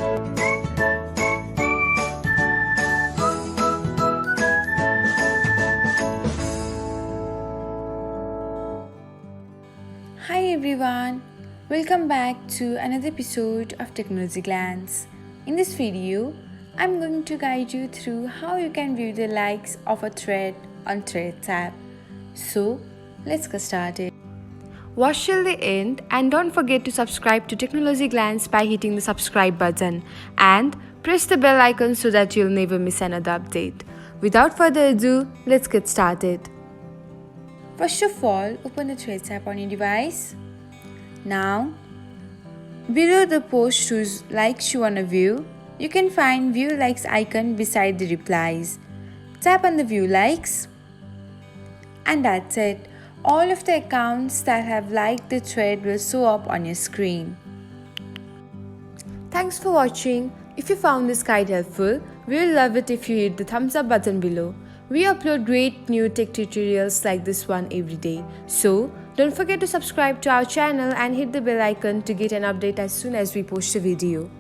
Hi everyone, welcome back to another episode of Technologyglance. In this video, I'm going to guide you through how you can view the likes of a thread on Threads app. So, let's get started. Watch till the end and don't forget to subscribe to Technologyglance by hitting the subscribe button and press the bell icon so that you'll never miss another update. Without further ado, let's get started. First of all, open the Threads app on your device. Now, below the post whose likes you wanna view, you can find View Likes icon beside the replies. Tap on the View Likes, and that's it. All of the accounts that have liked the thread will show up on your screen. Thanks for watching. If you found this guide helpful, we will love it if you hit the thumbs up button below. We upload great new tech tutorials like this one every day. So, don't forget to subscribe to our channel and hit the bell icon to get an update as soon as we post a video.